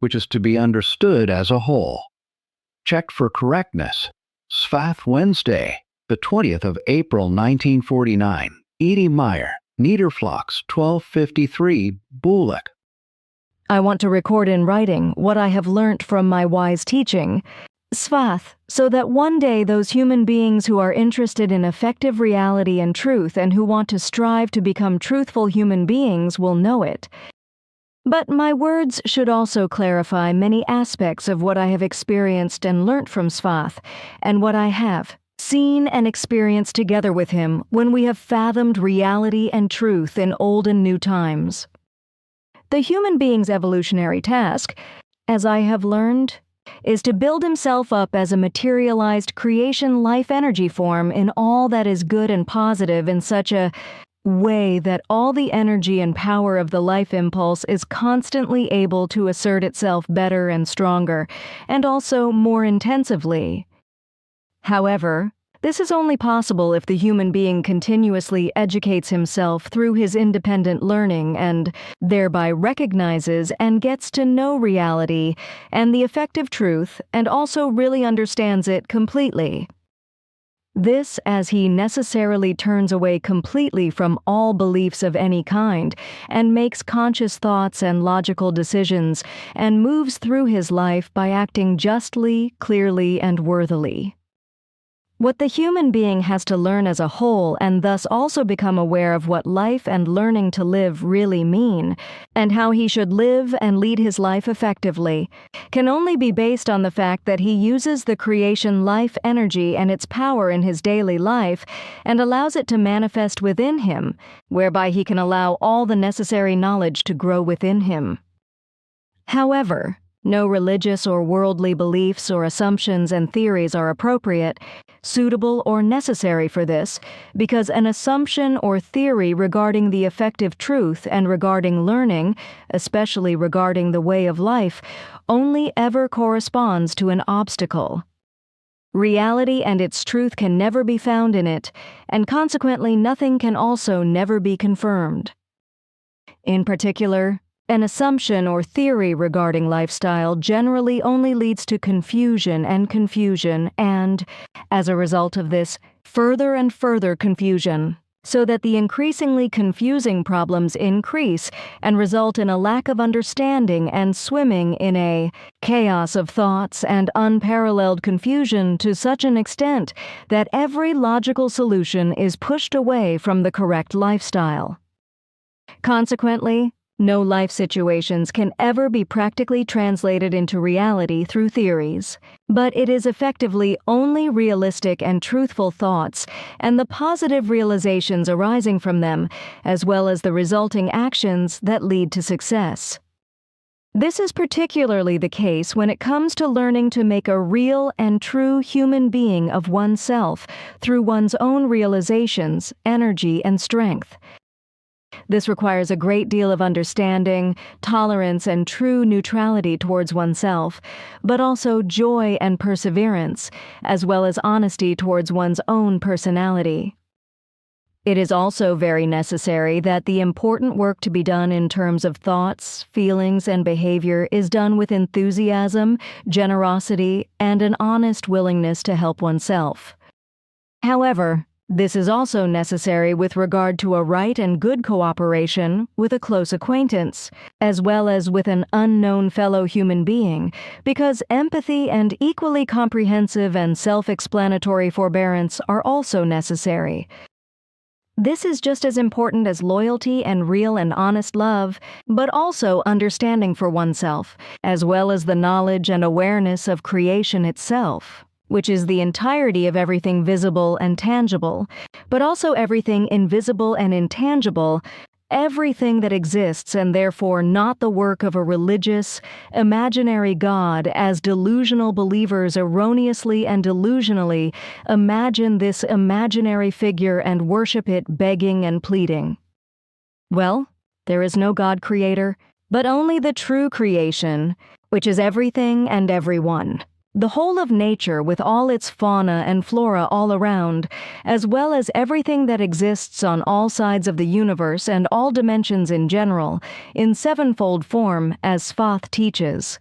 which is to be understood as a whole. Checked for correctness. Sfath, Wednesday, the 20th of April, 1949. Meier, Niederflachs, 1253, Bülach. I want to record in writing what I have learnt from my wise teaching, Sfath, so that one day those human beings who are interested in effective reality and truth and who want to strive to become truthful human beings will know it. But my words should also clarify many aspects of what I have experienced and learnt from Sfath, and what I have seen and experienced together with him when we have fathomed reality and truth in old and new times. The human being's evolutionary task, as I have learned, is to build himself up as a materialized creation life energy form in all that is good and positive in such a way that all the energy and power of the life impulse is constantly able to assert itself better and stronger, and also more intensively. However, this is only possible if the human being continuously educates himself through his independent learning and thereby recognizes and gets to know reality and the effective truth and also really understands it completely. This as he necessarily turns away completely from all beliefs of any kind and makes conscious thoughts and logical decisions and moves through his life by acting justly, clearly, and worthily. What the human being has to learn as a whole and thus also become aware of what life and learning to live really mean, and how he should live and lead his life effectively, can only be based on the fact that he uses the creation life energy and its power in his daily life and allows it to manifest within him, whereby he can allow all the necessary knowledge to grow within him. However, no religious or worldly beliefs or assumptions and theories are appropriate, suitable, or necessary for this, because an assumption or theory regarding the effective truth and regarding learning, especially regarding the way of life, only ever corresponds to an obstacle. Reality and its truth can never be found in it, and consequently nothing can also never be confirmed. In particular, an assumption or theory regarding lifestyle generally only leads to confusion and, as a result of this, further and further confusion, so that the increasingly confusing problems increase and result in a lack of understanding and swimming in a chaos of thoughts and unparalleled confusion to such an extent that every logical solution is pushed away from the correct lifestyle. Consequently, no life situations can ever be practically translated into reality through theories, but it is effectively only realistic and truthful thoughts and the positive realizations arising from them, as well as the resulting actions that lead to success. This is particularly the case when it comes to learning to make a real and true human being of oneself through one's own realizations, energy, and strength. This requires a great deal of understanding, tolerance, and true neutrality towards oneself, but also joy and perseverance, as well as honesty towards one's own personality. It is also very necessary that the important work to be done in terms of thoughts, feelings, and behavior is done with enthusiasm, generosity, and an honest willingness to help oneself. However, this is also necessary with regard to a right and good cooperation with a close acquaintance, as well as with an unknown fellow human being, because empathy and equally comprehensive and self-explanatory forbearance are also necessary. This is just as important as loyalty and real and honest love, but also understanding for oneself, as well as the knowledge and awareness of creation itself, which is the entirety of everything visible and tangible, but also everything invisible and intangible, everything that exists and therefore not the work of a religious, imaginary God, as delusional believers erroneously and delusionally imagine this imaginary figure and worship it begging and pleading. Well, there is no God creator, but only the true creation, which is everything and everyone. The whole of nature with all its fauna and flora all around, as well as everything that exists on all sides of the universe and all dimensions in general, in sevenfold form, as Sfath teaches.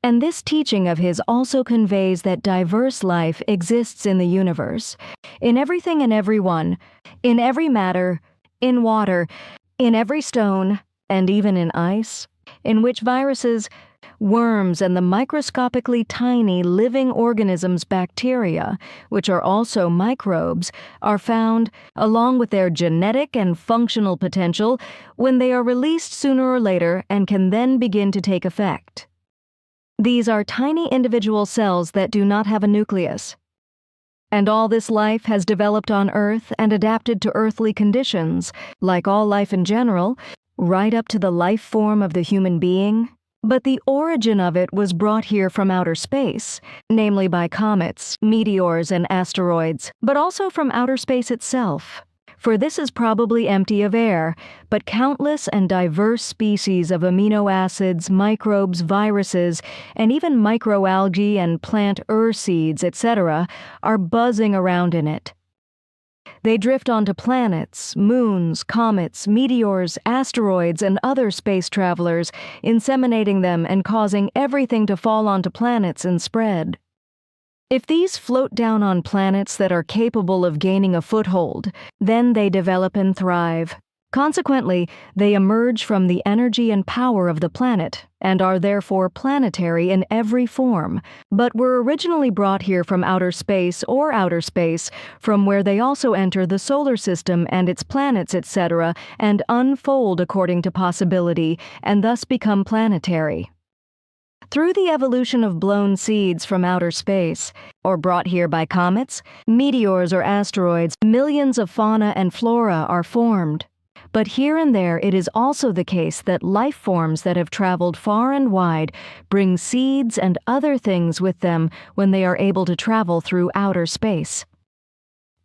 And this teaching of his also conveys that diverse life exists in the universe, in everything and everyone, in every matter, in water, in every stone, and even in ice, in which viruses, worms, and the microscopically tiny living organisms bacteria, which are also microbes, are found, along with their genetic and functional potential, when they are released sooner or later and can then begin to take effect. These are tiny individual cells that do not have a nucleus. And all this life has developed on Earth and adapted to earthly conditions, like all life in general, right up to the life form of the human being. But the origin of it was brought here from outer space, namely by comets, meteors, and asteroids, but also from outer space itself. For this is probably empty of air, but countless and diverse species of amino acids, microbes, viruses, and even microalgae and plant seeds, etc., are buzzing around in it. They drift onto planets, moons, comets, meteors, asteroids, and other space travelers, inseminating them and causing everything to fall onto planets and spread. If these float down on planets that are capable of gaining a foothold, then they develop and thrive. Consequently, they emerge from the energy and power of the planet, and are therefore planetary in every form, but were originally brought here from outer space, from where they also enter the solar system and its planets, etc., and unfold according to possibility, and thus become planetary. Through the evolution of blown seeds from outer space, or brought here by comets, meteors, or asteroids, millions of fauna and flora are formed. But here and there it is also the case that life forms that have traveled far and wide bring seeds and other things with them when they are able to travel through outer space.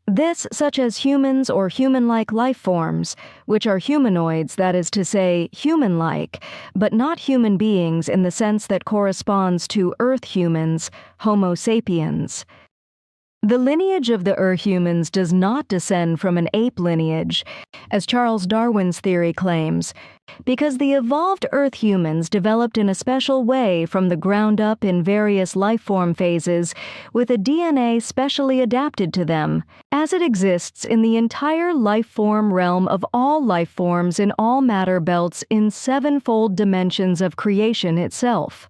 This, such as humans or human-like life forms, which are humanoids, that is to say, human-like, but not human beings in the sense that corresponds to Earth humans, Homo sapiens. The lineage of the Earth humans does not descend from an ape lineage, as Charles Darwin's theory claims, because the evolved Earth humans developed in a special way from the ground up in various life form phases, with a DNA specially adapted to them, as it exists in the entire life form realm of all life forms in all matter belts in sevenfold dimensions of creation itself.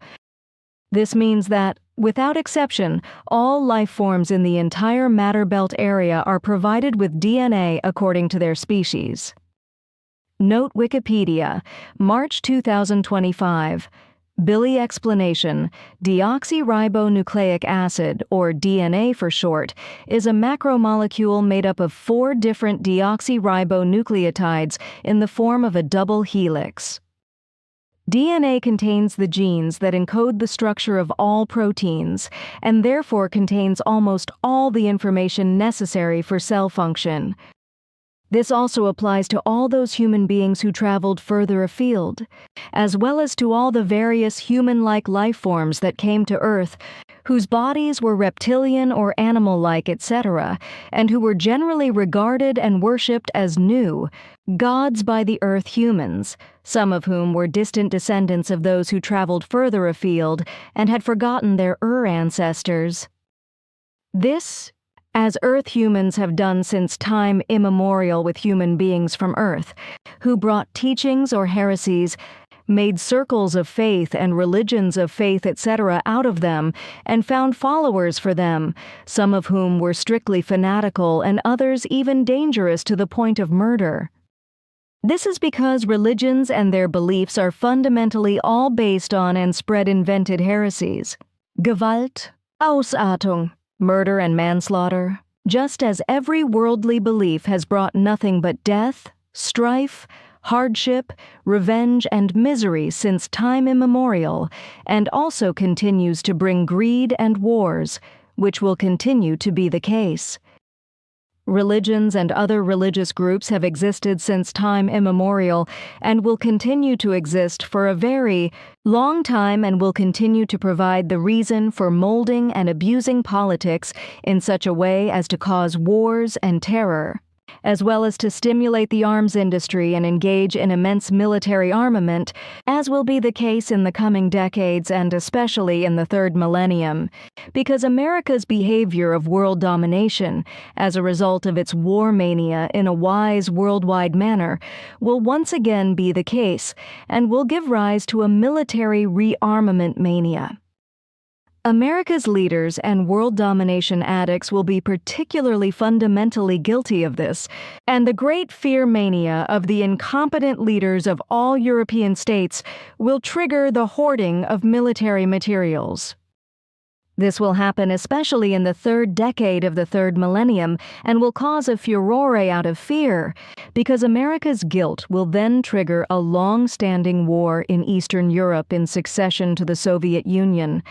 This means that, without exception, all life forms in the entire matter belt area are provided with DNA according to their species. Note Wikipedia, March 2025. Billy explanation: deoxyribonucleic acid, or DNA for short, is a macromolecule made up of 4 different deoxyribonucleotides in the form of a double helix. DNA contains the genes that encode the structure of all proteins, and therefore contains almost all the information necessary for cell function. This also applies to all those human beings who traveled further afield, as well as to all the various human-like life forms that came to Earth, whose bodies were reptilian or animal-like, etc., and who were generally regarded and worshipped as new, gods by the Earth humans, some of whom were distant descendants of those who traveled further afield and had forgotten their ancestors. This, as Earth humans have done since time immemorial with human beings from Earth, who brought teachings or heresies, made circles of faith and religions of faith, etc., out of them, and found followers for them, some of whom were strictly fanatical and others even dangerous to the point of murder. This is because religions and their beliefs are fundamentally all based on and spread invented heresies. Gewalt, Ausartung, murder and manslaughter, just as every worldly belief has brought nothing but death, strife, hardship, revenge, and misery since time immemorial, and also continues to bring greed and wars, which will continue to be the case. Religions and other religious groups have existed since time immemorial and will continue to exist for a very long time and will continue to provide the reason for molding and abusing politics in such a way as to cause wars and terror, as well as to stimulate the arms industry and engage in immense military armament, as will be the case in the coming decades and especially in the third millennium, because America's behavior of world domination, as a result of its war mania in a wise worldwide manner, will once again be the case and will give rise to a military rearmament mania. America's leaders and world domination addicts will be particularly fundamentally guilty of this, and the great fear mania of the incompetent leaders of all European states will trigger the hoarding of military materials. This will happen especially in the third decade of the third millennium and will cause a furore out of fear, because America's guilt will then trigger a long-standing war in Eastern Europe in succession to the Soviet Union,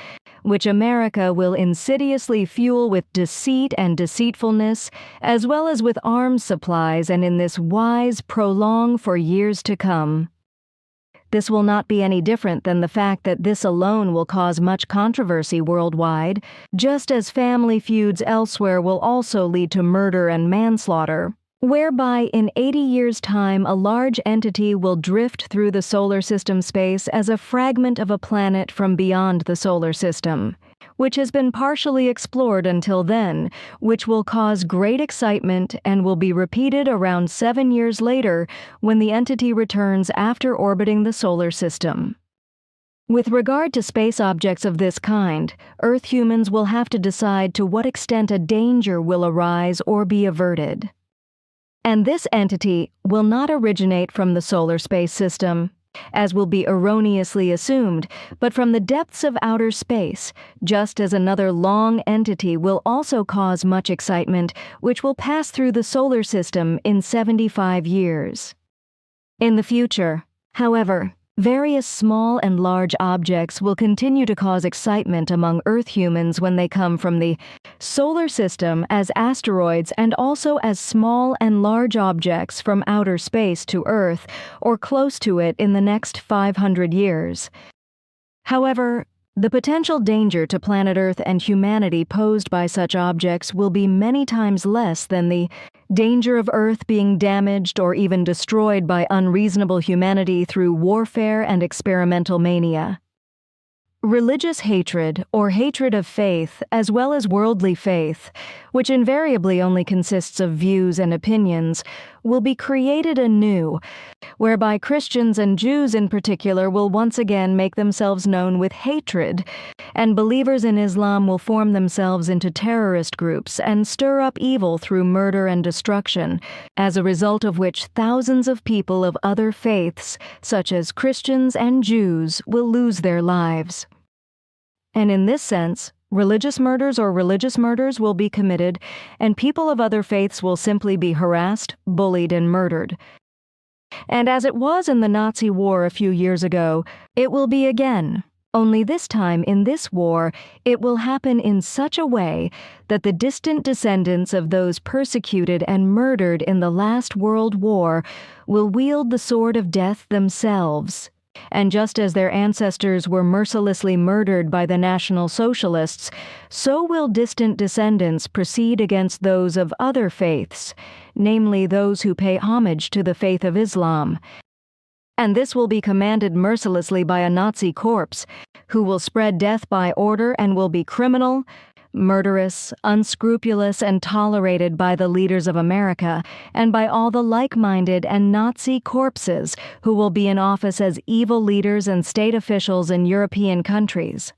which America will insidiously fuel with deceit and deceitfulness, as well as with arms supplies, and in this wise prolong for years to come. This will not be any different than the fact that this alone will cause much controversy worldwide, just as family feuds elsewhere will also lead to murder and manslaughter, whereby in 80 years' time a large entity will drift through the solar system space as a fragment of a planet from beyond the solar system, which has been partially explored until then, which will cause great excitement and will be repeated around 7 years later when the entity returns after orbiting the solar system. With regard to space objects of this kind, Earth humans will have to decide to what extent a danger will arise or be averted. And this entity will not originate from the solar space system, as will be erroneously assumed, but from the depths of outer space, just as another long entity will also cause much excitement, which will pass through the solar system in 75 years. In the future, however, various small and large objects will continue to cause excitement among Earth humans when they come from the solar system as asteroids and also as small and large objects from outer space to Earth or close to it in the next 500 years. However, the potential danger to planet Earth and humanity posed by such objects will be many times less than the danger of Earth being damaged or even destroyed by unreasonable humanity through warfare and experimental mania. Religious hatred, or hatred of faith, as well as worldly faith, which invariably only consists of views and opinions, will be created anew, whereby Christians and Jews in particular will once again make themselves known with hatred, and believers in Islam will form themselves into terrorist groups and stir up evil through murder and destruction, as a result of which thousands of people of other faiths, such as Christians and Jews, will lose their lives. And in this sense, religious murders will be committed, and people of other faiths will simply be harassed, bullied, and murdered. And as it was in the Nazi war a few years ago, it will be again. Only this time in this war, it will happen in such a way that the distant descendants of those persecuted and murdered in the last World War will wield the sword of death themselves. And just as their ancestors were mercilessly murdered by the National Socialists, so will distant descendants proceed against those of other faiths, namely those who pay homage to the faith of Islam. And this will be commanded mercilessly by a Nazi corpse, who will spread death by order and will be criminal, murderous, unscrupulous, and tolerated by the leaders of America and by all the like-minded and Nazi corpses who will be in office as evil leaders and state officials in European countries.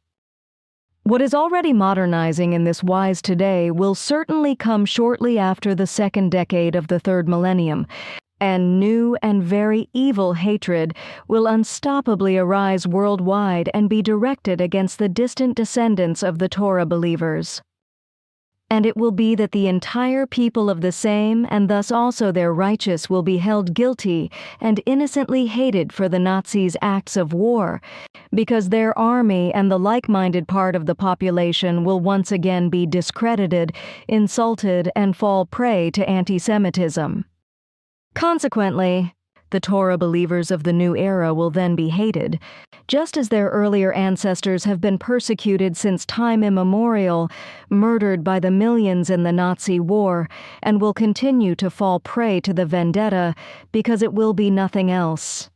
What is already modernizing in this wise today will certainly come shortly after the second decade of the third millennium, and new and very evil hatred will unstoppably arise worldwide and be directed against the distant descendants of the Torah believers. And it will be that the entire people of the same, and thus also their righteous, will be held guilty and innocently hated for the Nazis' acts of war, because their army and the like-minded part of the population will once again be discredited, insulted, and fall prey to anti-Semitism. Consequently, the Torah believers of the new era will then be hated, just as their earlier ancestors have been persecuted since time immemorial, murdered by the millions in the Nazi war, and will continue to fall prey to the vendetta because it will be nothing else.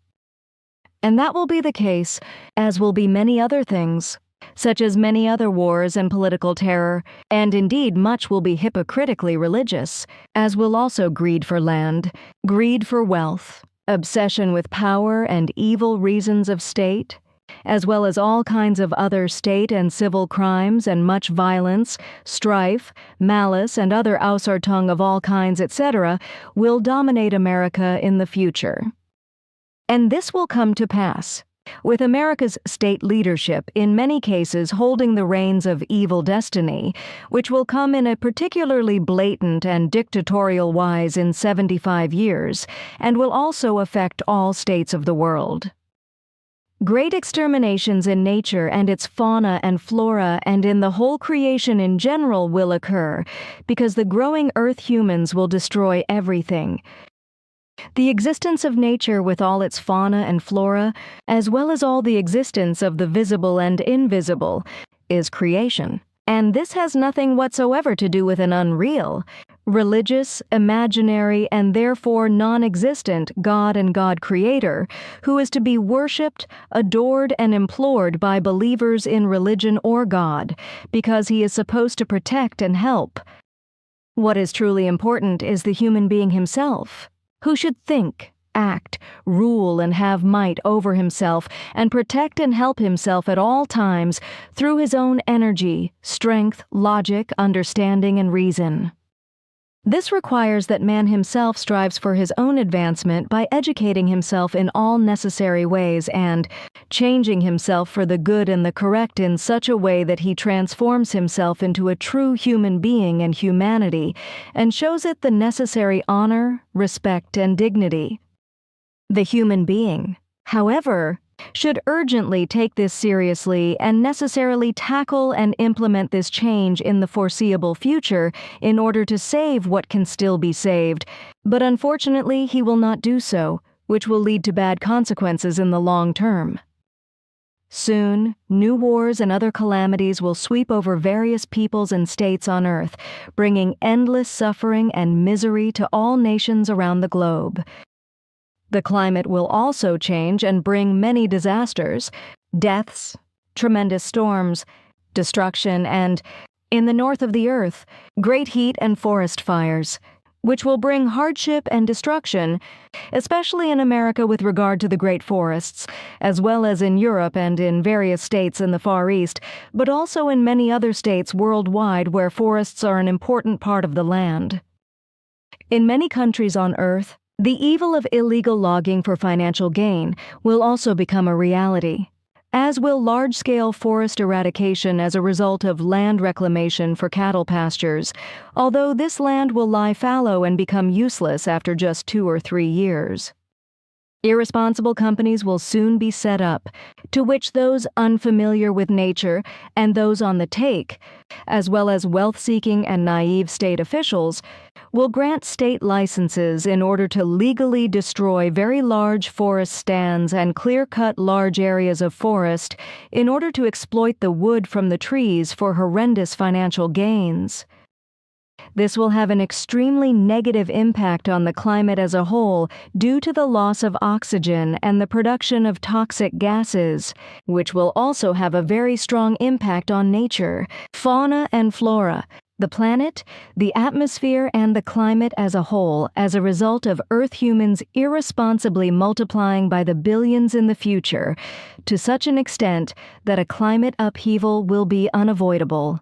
And that will be the case, as will be many other things, such as many other wars and political terror, and indeed much will be hypocritically religious, as will also greed for land, greed for wealth, obsession with power and evil reasons of state, as well as all kinds of other state and civil crimes and much violence, strife, malice, and other Ausartung of all kinds, etc., will dominate America in the future. And this will come to pass, with America's state leadership in many cases holding the reins of evil destiny, which will come in a particularly blatant and dictatorial wise in 75 years, and will also affect all states of the world. Great exterminations in nature and its fauna and flora and in the whole creation in general will occur, because the growing earth humans will destroy everything. The existence of nature with all its fauna and flora, as well as all the existence of the visible and invisible, is creation. And this has nothing whatsoever to do with an unreal, religious, imaginary, and therefore non-existent God and God-Creator, who is to be worshipped, adored, and implored by believers in religion or God, because he is supposed to protect and help. What is truly important is the human being himself, who should think, act, rule, and have might over himself, and protect and help himself at all times through his own energy, strength, logic, understanding, and reason. This requires that man himself strives for his own advancement by educating himself in all necessary ways and changing himself for the good and the correct in such a way that he transforms himself into a true human being and humanity and shows it the necessary honor, respect, and dignity. The human being, however, should urgently take this seriously and necessarily tackle and implement this change in the foreseeable future in order to save what can still be saved, but unfortunately he will not do so, which will lead to bad consequences in the long term. Soon, new wars and other calamities will sweep over various peoples and states on earth, bringing endless suffering and misery to all nations around the globe. The climate will also change and bring many disasters, deaths, tremendous storms, destruction, and, in the north of the earth, great heat and forest fires, which will bring hardship and destruction, especially in America with regard to the great forests, as well as in Europe and in various states in the Far East, but also in many other states worldwide where forests are an important part of the land. In many countries on earth, the evil of illegal logging for financial gain will also become a reality, as will large-scale forest eradication as a result of land reclamation for cattle pastures, although this land will lie fallow and become useless after just 2 or 3 years. Irresponsible companies will soon be set up, to which those unfamiliar with nature and those on the take, as well as wealth-seeking and naive state officials, will grant state licenses in order to legally destroy very large forest stands and clear-cut large areas of forest in order to exploit the wood from the trees for horrendous financial gains. This will have an extremely negative impact on the climate as a whole due to the loss of oxygen and the production of toxic gases, which will also have a very strong impact on nature, fauna and flora, the planet, the atmosphere, and the climate as a whole as a result of Earth humans irresponsibly multiplying by the billions in the future, to such an extent that a climate upheaval will be unavoidable.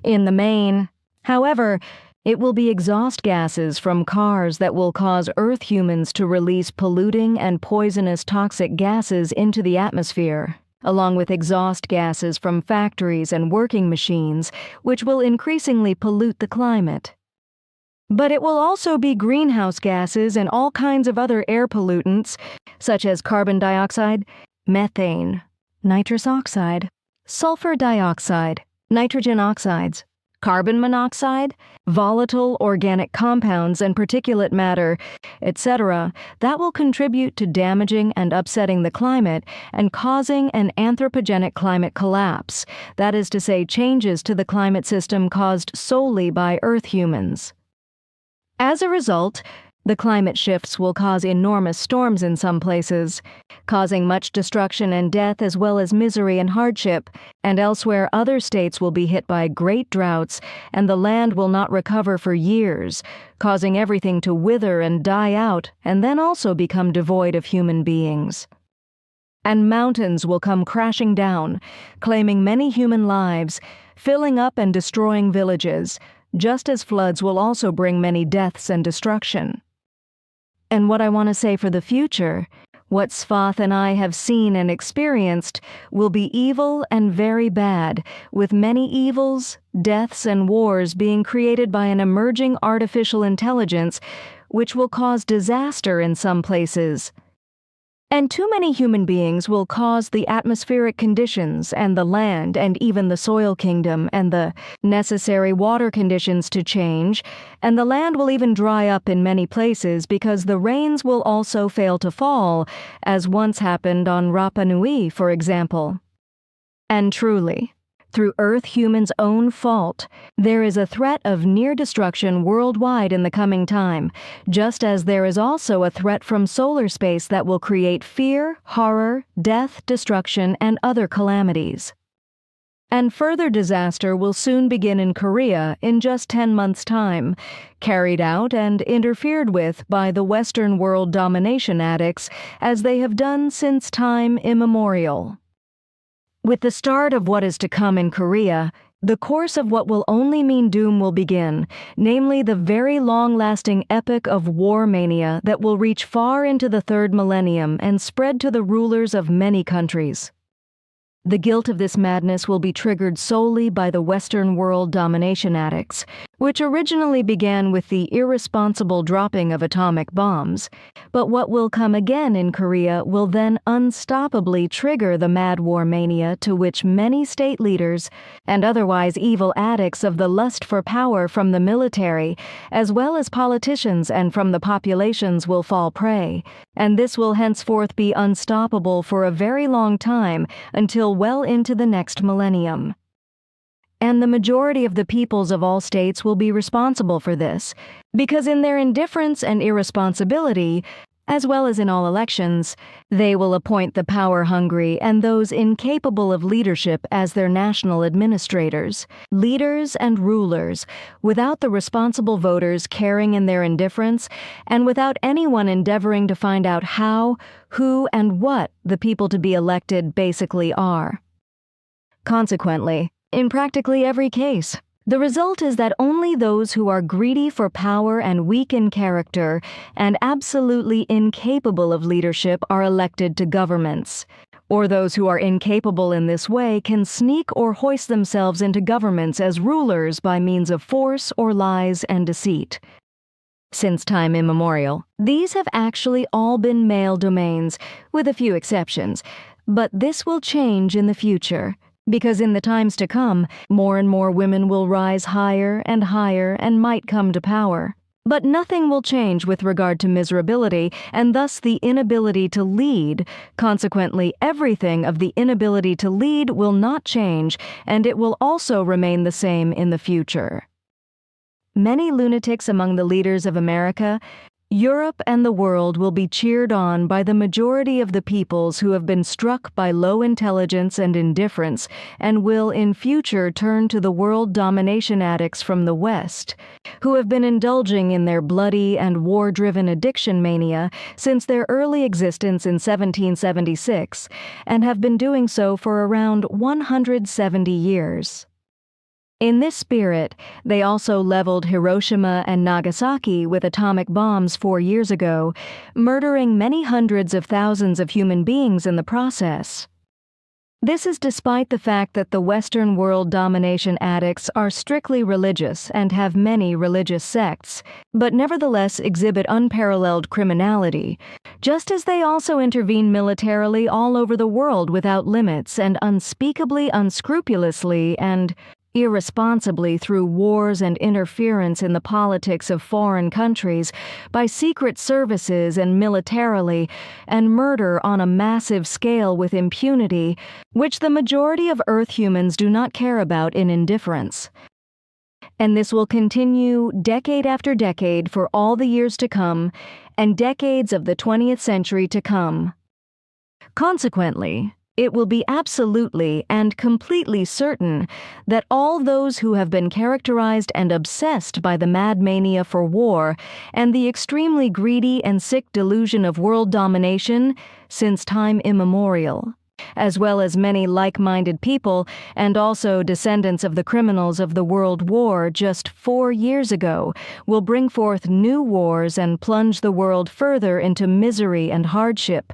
In the main, however, it will be exhaust gases from cars that will cause Earth humans to release polluting and poisonous toxic gases into the atmosphere. along with exhaust gases from factories and working machines, which will increasingly pollute the climate. But it will also be greenhouse gases and all kinds of other air pollutants, such as carbon dioxide, methane, nitrous oxide, sulfur dioxide, nitrogen oxides, carbon monoxide, volatile organic compounds and particulate matter, etc., that will contribute to damaging and upsetting the climate and causing an anthropogenic climate collapse, that is to say, changes to the climate system caused solely by Earth humans. As a result, the climate shifts will cause enormous storms in some places, causing much destruction and death as well as misery and hardship, and elsewhere other states will be hit by great droughts, and the land will not recover for years, causing everything to wither and die out, and then also become devoid of human beings. And mountains will come crashing down, claiming many human lives, filling up and destroying villages, just as floods will also bring many deaths and destruction. And what I want to say for the future, what Sfath and I have seen and experienced, will be evil and very bad, with many evils, deaths, and wars being created by an emerging artificial intelligence, which will cause disaster in some places. And too many human beings will cause the atmospheric conditions and the land and even the soil kingdom and the necessary water conditions to change, and the land will even dry up in many places because the rains will also fail to fall, as once happened on Rapa Nui, for example. And truly, through Earth humans' own fault, there is a threat of near destruction worldwide in the coming time, just as there is also a threat from solar space that will create fear, horror, death, destruction, and other calamities. And further disaster will soon begin in Korea in just 10 months' time, carried out and interfered with by the Western world domination addicts as they have done since time immemorial. With the start of what is to come in Korea, the course of what will only mean doom will begin, namely the very long-lasting epoch of war mania that will reach far into the third millennium and spread to the rulers of many countries. The guilt of this madness will be triggered solely by the Western world domination addicts, which originally began with the irresponsible dropping of atomic bombs, but what will come again in Korea will then unstoppably trigger the mad war mania to which many state leaders and otherwise evil addicts of the lust for power from the military, as well as politicians and from the populations, will fall prey, and this will henceforth be unstoppable for a very long time until well into the next millennium. And the majority of the peoples of all states will be responsible for this, because in their indifference and irresponsibility, as well as in all elections, they will appoint the power-hungry and those incapable of leadership as their national administrators, leaders, and rulers, without the responsible voters caring in their indifference, and without anyone endeavoring to find out how, who, and what the people to be elected basically are. Consequently, in practically every case, the result is that only those who are greedy for power and weak in character and absolutely incapable of leadership are elected to governments, or those who are incapable in this way can sneak or hoist themselves into governments as rulers by means of force or lies and deceit. Since time immemorial, these have actually all been male domains, with a few exceptions, but this will change in the future. Because in the times to come, more and more women will rise higher and might come to power. But nothing will change with regard to miserability, and thus the inability to lead. Consequently, everything of the inability to lead will not change, and it will also remain the same in the future. Many lunatics among the leaders of America, Europe, and the world will be cheered on by the majority of the peoples who have been struck by low intelligence and indifference and will in future turn to the world domination addicts from the West, who have been indulging in their bloody and war-driven addiction mania since their early existence in 1776 and have been doing so for around 170 years. In this spirit, they also leveled Hiroshima and Nagasaki with atomic bombs 4 years ago, murdering many hundreds of thousands of human beings in the process. This is despite the fact that the Western world domination addicts are strictly religious and have many religious sects, but nevertheless exhibit unparalleled criminality, just as they also intervene militarily all over the world without limits and unspeakably unscrupulously and irresponsibly through wars and interference in the politics of foreign countries, by secret services and militarily, and murder on a massive scale with impunity, which the majority of Earth humans do not care about in indifference. And this will continue decade after decade for all the years to come, and decades of the 20th century to come. Consequently, it will be absolutely and completely certain that all those who have been characterized and obsessed by the mad mania for war and the extremely greedy and sick delusion of world domination since time immemorial, as well as many like-minded people and also descendants of the criminals of the World War just 4 years ago, will bring forth new wars and plunge the world further into misery and hardship.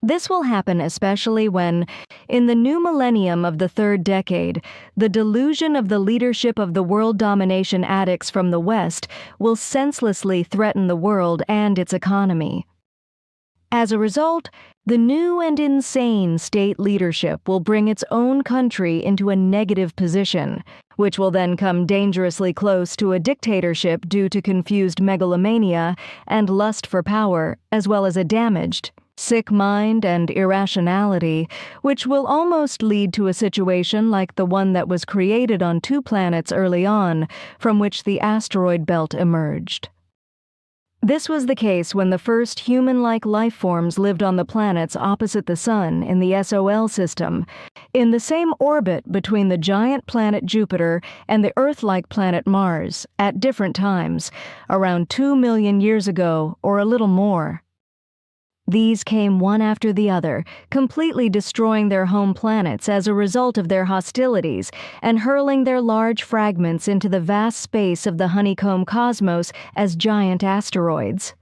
This will happen especially when, in the new millennium of the third decade, the delusion of the leadership of the world domination addicts from the West will senselessly threaten the world and its economy. As a result, the new and insane state leadership will bring its own country into a negative position, which will then come dangerously close to a dictatorship due to confused megalomania and lust for power, as well as a damaged, sick mind and irrationality, which will almost lead to a situation like the one that was created on 2 planets early on, from which the asteroid belt emerged. This was the case when the first human-like life forms lived on the planets opposite the Sun in the SOL system, in the same orbit between the giant planet Jupiter and the Earth-like planet Mars, at different times, around 2 million years ago or a little more. These came one after the other, completely destroying their home planets as a result of their hostilities and hurling their large fragments into the vast space of the honeycomb cosmos as giant asteroids.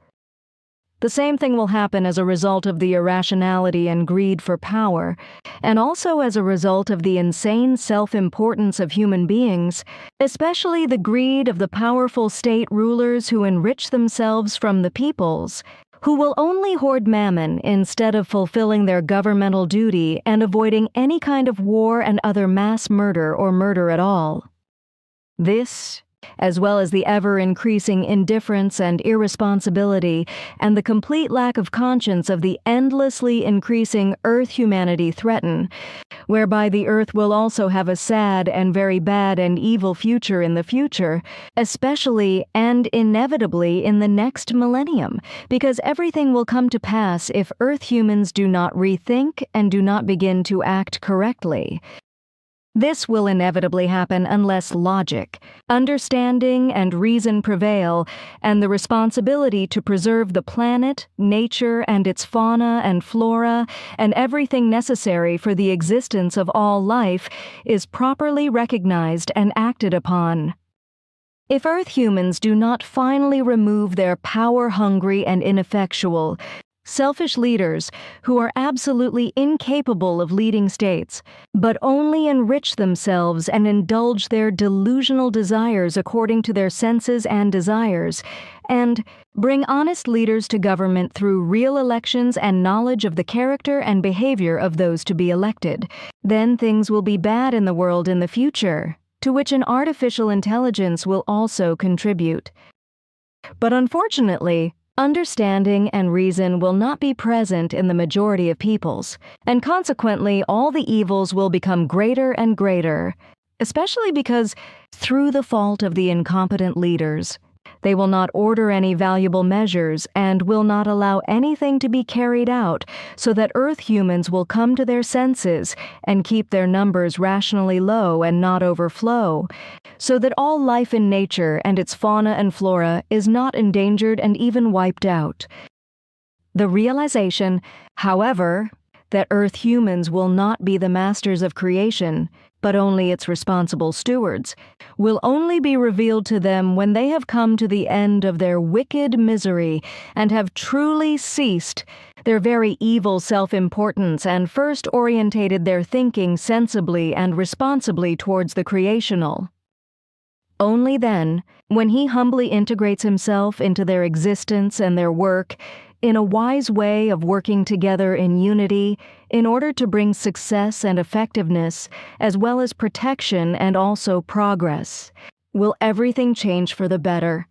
The same thing will happen as a result of the irrationality and greed for power, and also as a result of the insane self-importance of human beings, especially the greed of the powerful state rulers who enrich themselves from the peoples, who will only hoard mammon instead of fulfilling their governmental duty and avoiding any kind of war and other mass murder or murder at all. This, as well as the ever-increasing indifference and irresponsibility and the complete lack of conscience of the endlessly increasing Earth humanity threaten, whereby the Earth will also have a sad and very bad and evil future in the future, especially and inevitably in the next millennium, because everything will come to pass if Earth humans do not rethink and do not begin to act correctly. This will inevitably happen unless logic, understanding, and reason prevail, and the responsibility to preserve the planet, nature, and its fauna and flora, and everything necessary for the existence of all life is properly recognized and acted upon. If Earth humans do not finally remove their power-hungry and ineffectual, selfish leaders who are absolutely incapable of leading states, but only enrich themselves and indulge their delusional desires according to their senses and desires, and bring honest leaders to government through real elections and knowledge of the character and behavior of those to be elected, then things will be bad in the world in the future, to which an artificial intelligence will also contribute. But unfortunately, understanding and reason will not be present in the majority of peoples, and consequently all the evils will become greater and greater, especially because, through the fault of the incompetent leaders, they will not order any valuable measures and will not allow anything to be carried out so that Earth humans will come to their senses and keep their numbers rationally low and not overflow, so that all life in nature and its fauna and flora is not endangered and even wiped out. The realization, however, that Earth humans will not be the masters of creation but only its responsible stewards, will only be revealed to them when they have come to the end of their wicked misery and have truly ceased their very evil self-importance and first orientated their thinking sensibly and responsibly towards the creational. Only then, when he humbly integrates himself into their existence and their work, in a wise way of working together in unity in order to bring success and effectiveness, as well as protection and also progress, will everything change for the better.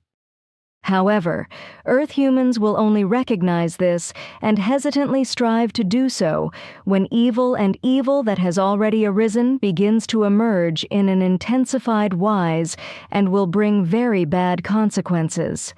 However, Earth humans will only recognize this and hesitantly strive to do so when evil and evil that has already arisen begins to emerge in an intensified wise and will bring very bad consequences.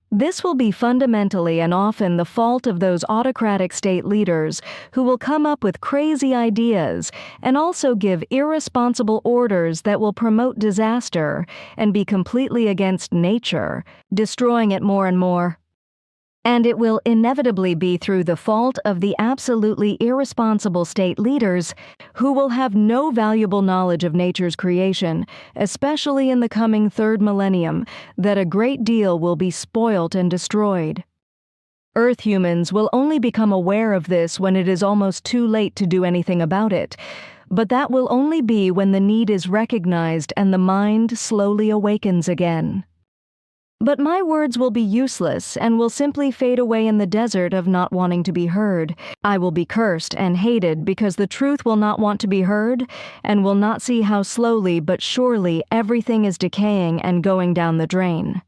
This will be fundamentally and often the fault of those autocratic state leaders who will come up with crazy ideas and also give irresponsible orders that will promote disaster and be completely against nature, destroying it more and more. And it will inevitably be through the fault of the absolutely irresponsible state leaders who will have no valuable knowledge of nature's creation, especially in the coming third millennium, that a great deal will be spoilt and destroyed. Earth humans will only become aware of this when it is almost too late to do anything about it, but that will only be when the need is recognized and the mind slowly awakens again. But my words will be useless and will simply fade away in the desert of not wanting to be heard. I will be cursed and hated because the truth will not want to be heard and will not see how slowly but surely everything is decaying and going down the drain.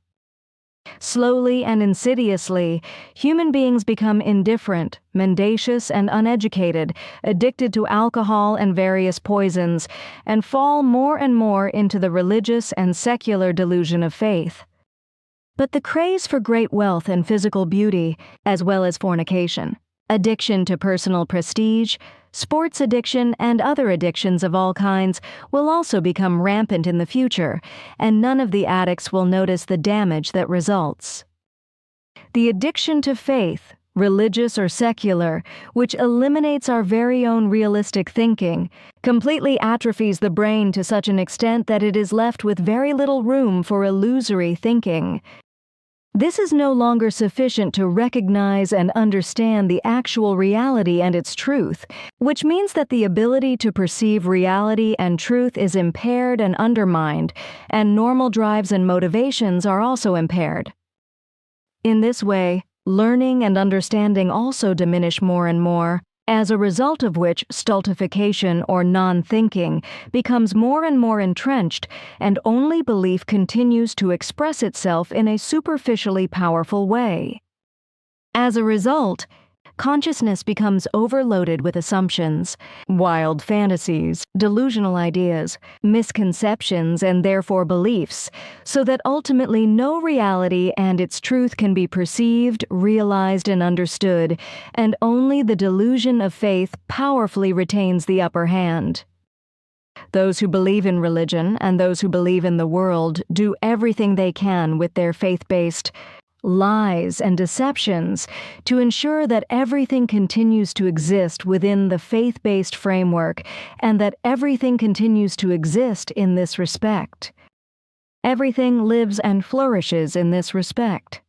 Slowly and insidiously, human beings become indifferent, mendacious, and uneducated, addicted to alcohol and various poisons, and fall more and more into the religious and secular delusion of faith. But the craze for great wealth and physical beauty, as well as fornication, addiction to personal prestige, sports addiction, and other addictions of all kinds will also become rampant in the future, and none of the addicts will notice the damage that results. The addiction to faith, religious or secular, which eliminates our very own realistic thinking, completely atrophies the brain to such an extent that it is left with very little room for illusory thinking. This is no longer sufficient to recognize and understand the actual reality and its truth, which means that the ability to perceive reality and truth is impaired and undermined, and normal drives and motivations are also impaired. In this way, learning and understanding also diminish more and more, as a result of which stultification or non-thinking becomes more and more entrenched, and only belief continues to express itself in a superficially powerful way. As a result, consciousness becomes overloaded with assumptions, wild fantasies, delusional ideas, misconceptions, and therefore beliefs, so that ultimately no reality and its truth can be perceived, realized, and understood, and only the delusion of faith powerfully retains the upper hand. Those who believe in religion and those who believe in the world do everything they can with their faith-based lies and deceptions to ensure that everything continues to exist within the faith-based framework and that everything continues to exist in this respect. Everything lives and flourishes in this respect.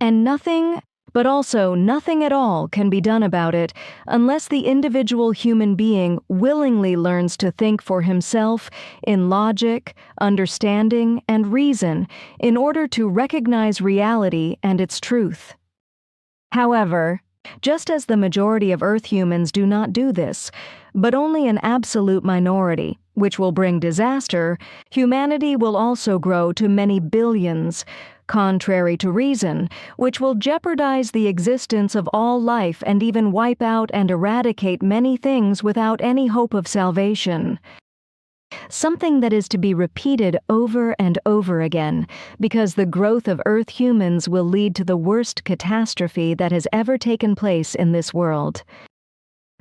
And nothing, but also nothing at all, can be done about it unless the individual human being willingly learns to think for himself in logic, understanding, and reason in order to recognize reality and its truth. However, just as the majority of Earth humans do not do this, but only an absolute minority, which will bring disaster, humanity will also grow to many billions, contrary to reason, which will jeopardize the existence of all life and even wipe out and eradicate many things without any hope of salvation. Something that is to be repeated over and over again, because the growth of Earth humans will lead to the worst catastrophe that has ever taken place in this world.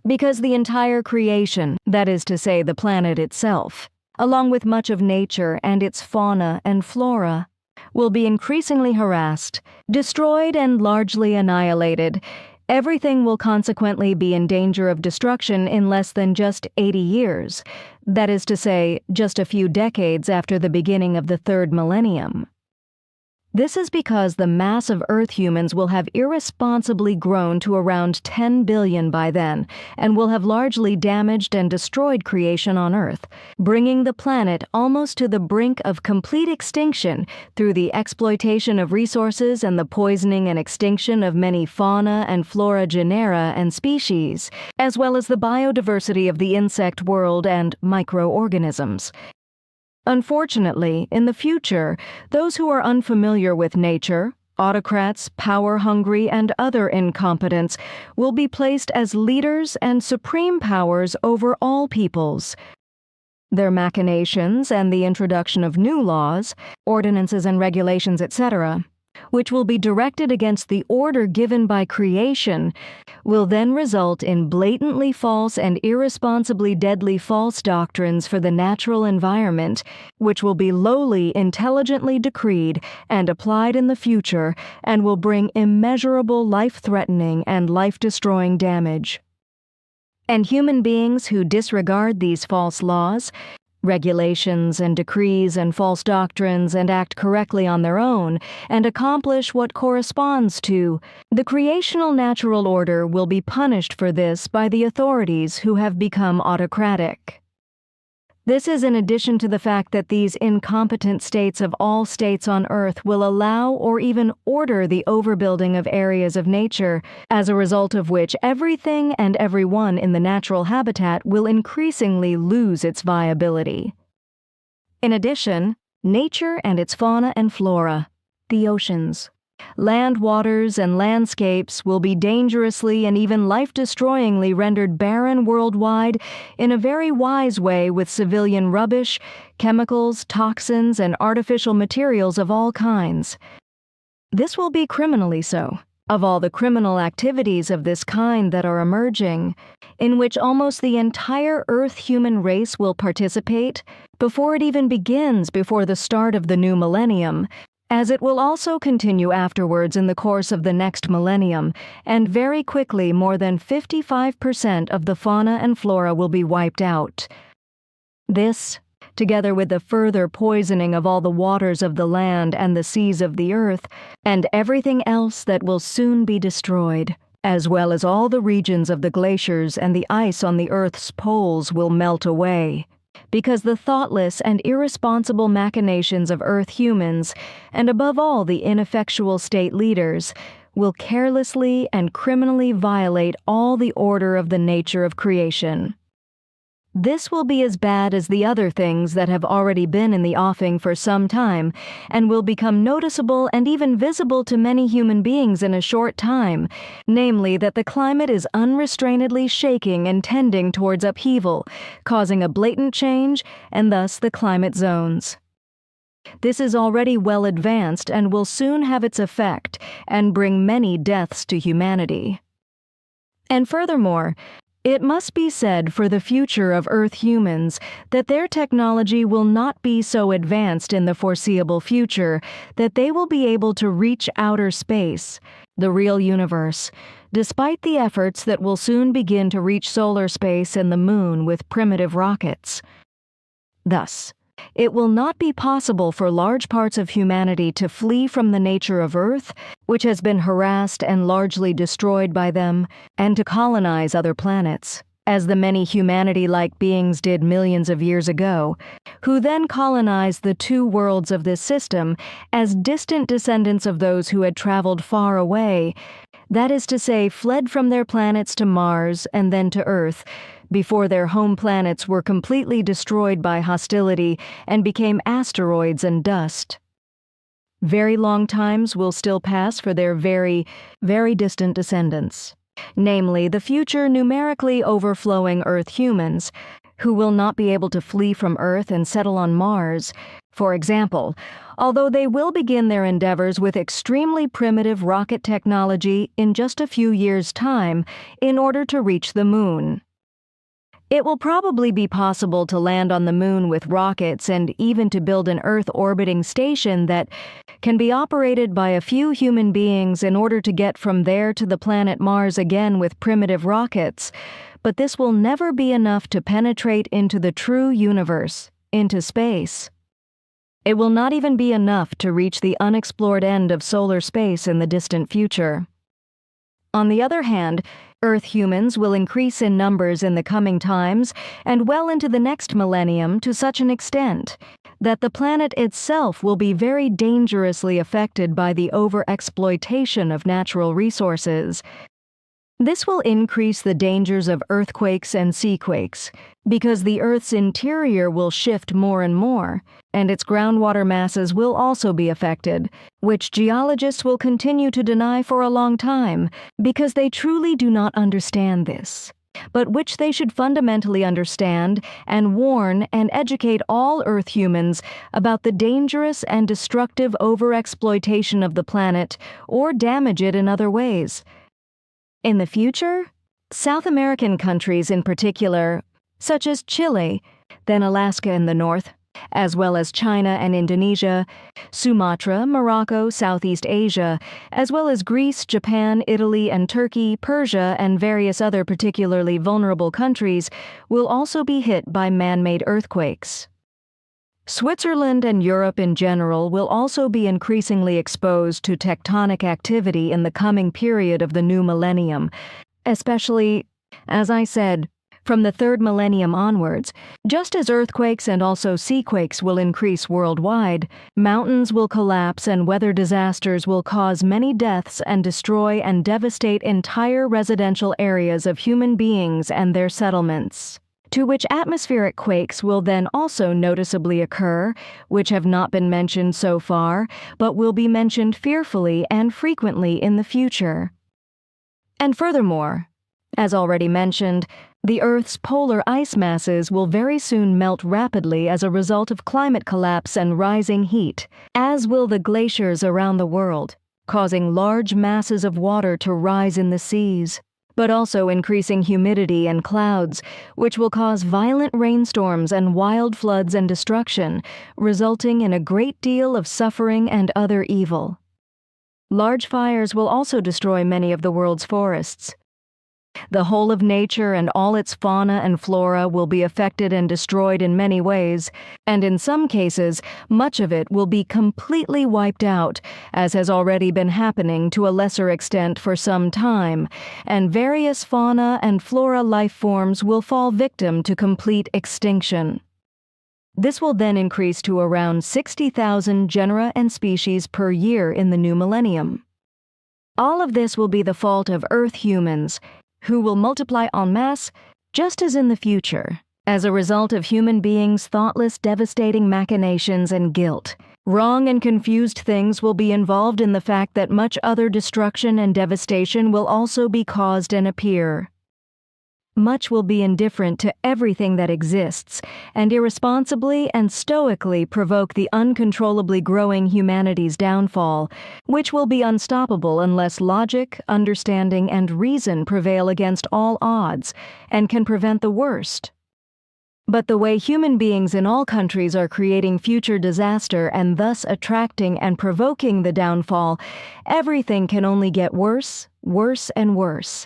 Because the entire creation, that is to say the planet itself, along with much of nature and its fauna and flora, will be increasingly harassed, destroyed, and largely annihilated, Everything will consequently be in danger of destruction in less than just 80 years, that is to say, just a few decades after the beginning of the third millennium. This is because the mass of Earth humans will have irresponsibly grown to around 10 billion by then, and will have largely damaged and destroyed creation on Earth, bringing the planet almost to the brink of complete extinction through the exploitation of resources and the poisoning and extinction of many fauna and flora genera and species, as well as the biodiversity of the insect world and microorganisms. Unfortunately, in the future, those who are unfamiliar with nature, autocrats, power-hungry, and other incompetents, will be placed as leaders and supreme powers over all peoples. Their machinations and the introduction of new laws, ordinances and regulations, etc., which will be directed against the order given by creation, will then result in blatantly false and irresponsibly deadly false doctrines for the natural environment, which will be lowly intelligently decreed and applied in the future and will bring immeasurable life-threatening and life-destroying damage. And human beings who disregard these false laws, regulations and decrees and false doctrines and act correctly on their own and accomplish what corresponds to the creational natural order will be punished for this by the authorities who have become autocratic. This is in addition to the fact that these incompetent states of all states on Earth will allow or even order the overbuilding of areas of nature, as a result of which everything and everyone in the natural habitat will increasingly lose its viability. In addition, nature and its fauna and flora, the oceans, land waters and landscapes will be dangerously and even life-destroyingly rendered barren worldwide in a very wise way with civilian rubbish, chemicals, toxins, and artificial materials of all kinds. This will be criminally so. Of all the criminal activities of this kind that are emerging, in which almost the entire Earth human race will participate before it even begins before the start of the new millennium, as it will also continue afterwards in the course of the next millennium, and very quickly more than 55% of the fauna and flora will be wiped out. This, together with the further poisoning of all the waters of the land and the seas of the earth, and everything else that will soon be destroyed, as well as all the regions of the glaciers and the ice on the Earth's poles will melt away, because the thoughtless and irresponsible machinations of Earth humans, and above all the ineffectual state leaders, will carelessly and criminally violate all the order of the nature of creation. This will be as bad as the other things that have already been in the offing for some time, and will become noticeable and even visible to many human beings in a short time, namely that the climate is unrestrainedly shaking and tending towards upheaval, causing a blatant change, and thus the climate zones. This is already well advanced and will soon have its effect and bring many deaths to humanity. And furthermore, it must be said for the future of Earth humans that their technology will not be so advanced in the foreseeable future that they will be able to reach outer space, the real universe, despite the efforts that will soon begin to reach solar space and the moon with primitive rockets. Thus, it will not be possible for large parts of humanity to flee from the nature of Earth, which has been harassed and largely destroyed by them, and to colonize other planets, as the many humanity-like beings did millions of years ago, who then colonized the two worlds of this system as distant descendants of those who had traveled far away, that is to say, fled from their planets to Mars and then to Earth, before their home planets were completely destroyed by hostility and became asteroids and dust. Very long times will still pass for their very, very distant descendants, namely the future numerically overflowing Earth humans, who will not be able to flee from Earth and settle on Mars, for example, although they will begin their endeavors with extremely primitive rocket technology in just a few years' time in order to reach the moon. It will probably be possible to land on the moon with rockets and even to build an Earth-orbiting station that can be operated by a few human beings in order to get from there to the planet Mars again with primitive rockets, but this will never be enough to penetrate into the true universe, into space. It will not even be enough to reach the unexplored end of solar space in the distant future. On the other hand, Earth humans will increase in numbers in the coming times and well into the next millennium to such an extent that the planet itself will be very dangerously affected by the overexploitation of natural resources. This will increase the dangers of earthquakes and seaquakes, because the Earth's interior will shift more and more, and its groundwater masses will also be affected, which geologists will continue to deny for a long time, because they truly do not understand this, but which they should fundamentally understand and warn and educate all Earth humans about the dangerous and destructive overexploitation of the planet or damage it in other ways. In the future, South American countries in particular, such as Chile, then Alaska in the north, as well as China and Indonesia, Sumatra, Morocco, Southeast Asia, as well as Greece, Japan, Italy, and Turkey, Persia, and various other particularly vulnerable countries, will also be hit by man-made earthquakes. Switzerland and Europe in general will also be increasingly exposed to tectonic activity in the coming period of the new millennium, especially, as I said, from the third millennium onwards. Just as earthquakes and also seaquakes will increase worldwide, mountains will collapse and weather disasters will cause many deaths and destroy and devastate entire residential areas of human beings and their settlements, to which atmospheric quakes will then also noticeably occur, which have not been mentioned so far, but will be mentioned fearfully and frequently in the future. And furthermore, as already mentioned, the Earth's polar ice masses will very soon melt rapidly as a result of climate collapse and rising heat, as will the glaciers around the world, causing large masses of water to rise in the seas, but also increasing humidity and clouds, which will cause violent rainstorms and wild floods and destruction, resulting in a great deal of suffering and other evil. Large fires will also destroy many of the world's forests. The whole of nature and all its fauna and flora will be affected and destroyed in many ways, and in some cases, much of it will be completely wiped out, as has already been happening to a lesser extent for some time, and various fauna and flora life forms will fall victim to complete extinction. This will then increase to around 60,000 genera and species per year in the new millennium. All of this will be the fault of Earth humans, who will multiply en masse, just as in the future, as a result of human beings' thoughtless, devastating machinations and guilt. Wrong and confused things will be involved in the fact that much other destruction and devastation will also be caused and appear. Much will be indifferent to everything that exists, and irresponsibly and stoically provoke the uncontrollably growing humanity's downfall, which will be unstoppable unless logic, understanding, and reason prevail against all odds, and can prevent the worst. But the way human beings in all countries are creating future disaster and thus attracting and provoking the downfall, everything can only get worse, worse, and worse.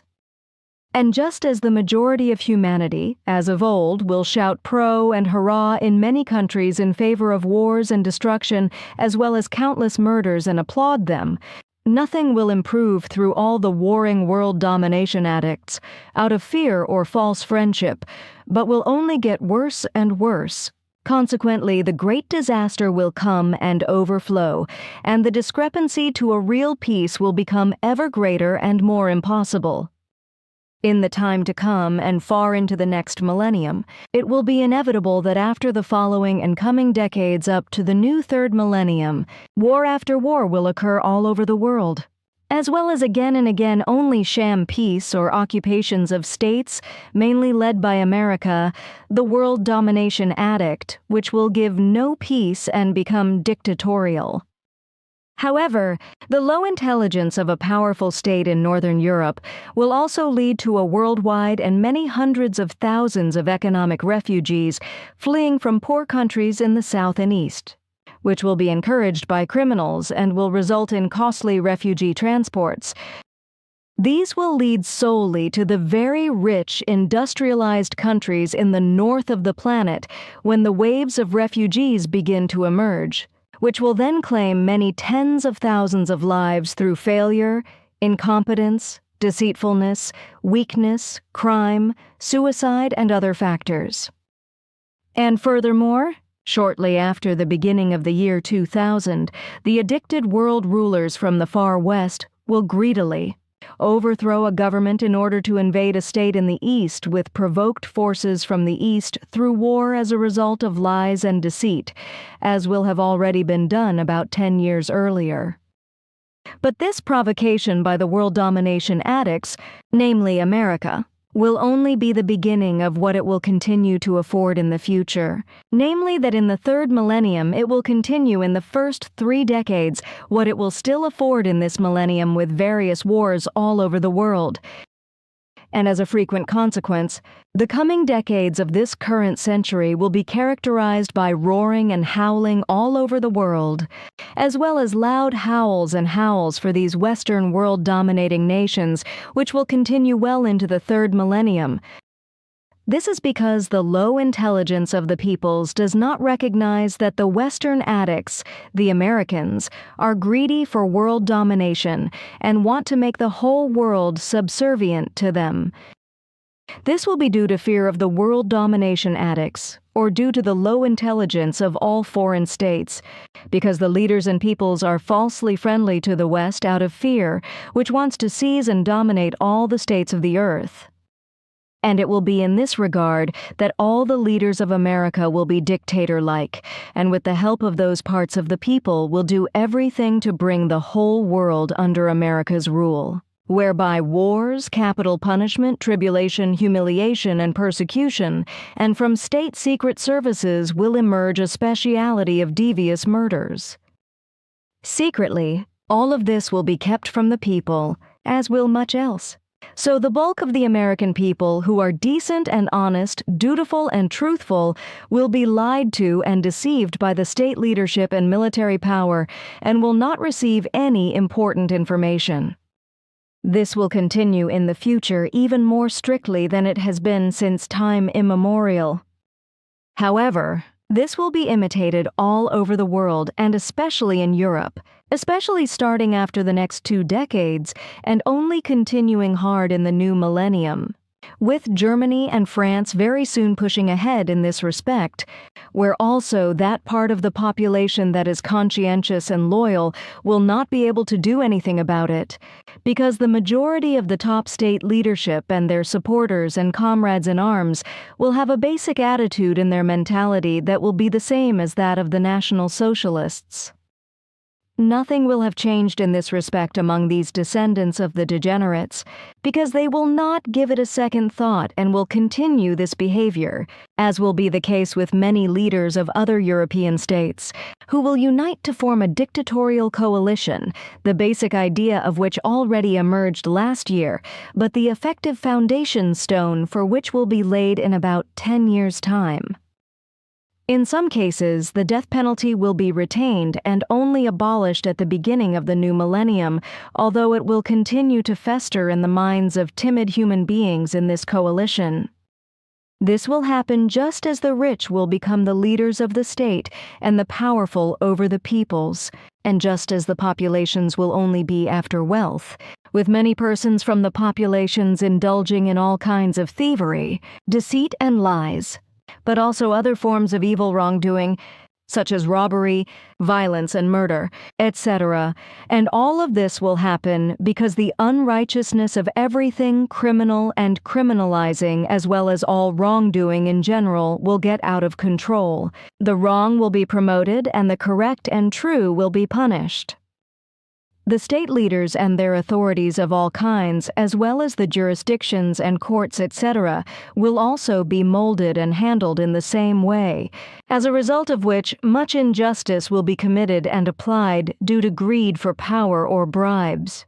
And just as the majority of humanity, as of old, will shout pro and hurrah in many countries in favor of wars and destruction, as well as countless murders, and applaud them, nothing will improve through all the warring world domination addicts, out of fear or false friendship, but will only get worse and worse. Consequently, the great disaster will come and overflow, and the discrepancy to a real peace will become ever greater and more impossible. In the time to come and far into the next millennium, it will be inevitable that after the following and coming decades up to the new third millennium, war after war will occur all over the world, as well as again and again only sham peace or occupations of states, mainly led by America, the world domination addict, which will give no peace and become dictatorial. However, the low intelligence of a powerful state in Northern Europe will also lead to a worldwide and many hundreds of thousands of economic refugees fleeing from poor countries in the South and East, which will be encouraged by criminals and will result in costly refugee transports. These will lead solely to the very rich, industrialized countries in the north of the planet when the waves of refugees begin to emerge, which will then claim many tens of thousands of lives through failure, incompetence, deceitfulness, weakness, crime, suicide, and other factors. And furthermore, shortly after the beginning of the year 2000, the addicted world rulers from the far west will greedily overthrow a government in order to invade a state in the east with provoked forces from the east through war as a result of lies and deceit, as will have already been done about 10 years earlier. But this provocation by the world domination addicts, namely America, will only be the beginning of what it will continue to afford in the future, namely that in the third millennium it will continue in the first 3 decades what it will still afford in this millennium with various wars all over the world. And as a frequent consequence, the coming decades of this current century will be characterized by roaring and howling all over the world, as well as loud howls and howls for these Western world-dominating nations, which will continue well into the third millennium. This is because the low intelligence of the peoples does not recognize that the Western addicts, the Americans, are greedy for world domination and want to make the whole world subservient to them. This will be due to fear of the world domination addicts, or due to the low intelligence of all foreign states, because the leaders and peoples are falsely friendly to the West out of fear, which wants to seize and dominate all the states of the earth. And it will be in this regard that all the leaders of America will be dictator-like, and with the help of those parts of the people will do everything to bring the whole world under America's rule, whereby wars, capital punishment, tribulation, humiliation, and persecution, and from state secret services will emerge a speciality of devious murders. Secretly, all of this will be kept from the people, as will much else. So the bulk of the American people who are decent and honest, dutiful and truthful will be lied to and deceived by the state leadership and military power and will not receive any important information. This will continue in the future even more strictly than it has been since time immemorial. However, this will be imitated all over the world and especially in Europe, especially starting after the next 2 decades and only continuing hard in the new millennium, with Germany and France very soon pushing ahead in this respect, where also that part of the population that is conscientious and loyal will not be able to do anything about it, because the majority of the top state leadership and their supporters and comrades in arms will have a basic attitude in their mentality that will be the same as that of the National Socialists. Nothing will have changed in this respect among these descendants of the degenerates, because they will not give it a second thought and will continue this behavior, as will be the case with many leaders of other European states, who will unite to form a dictatorial coalition, the basic idea of which already emerged last year, but the effective foundation stone for which will be laid in about 10 years' time. In some cases, the death penalty will be retained and only abolished at the beginning of the new millennium, although it will continue to fester in the minds of timid human beings in this coalition. This will happen just as the rich will become the leaders of the state and the powerful over the peoples, and just as the populations will only be after wealth, with many persons from the populations indulging in all kinds of thievery, deceit, and lies, but also other forms of evil wrongdoing, such as robbery, violence, and murder, etc. And all of this will happen because the unrighteousness of everything criminal and criminalizing, as well as all wrongdoing in general, will get out of control. The wrong will be promoted, and the correct and true will be punished. The state leaders and their authorities of all kinds, as well as the jurisdictions and courts, etc., will also be molded and handled in the same way, as a result of which much injustice will be committed and applied due to greed for power or bribes.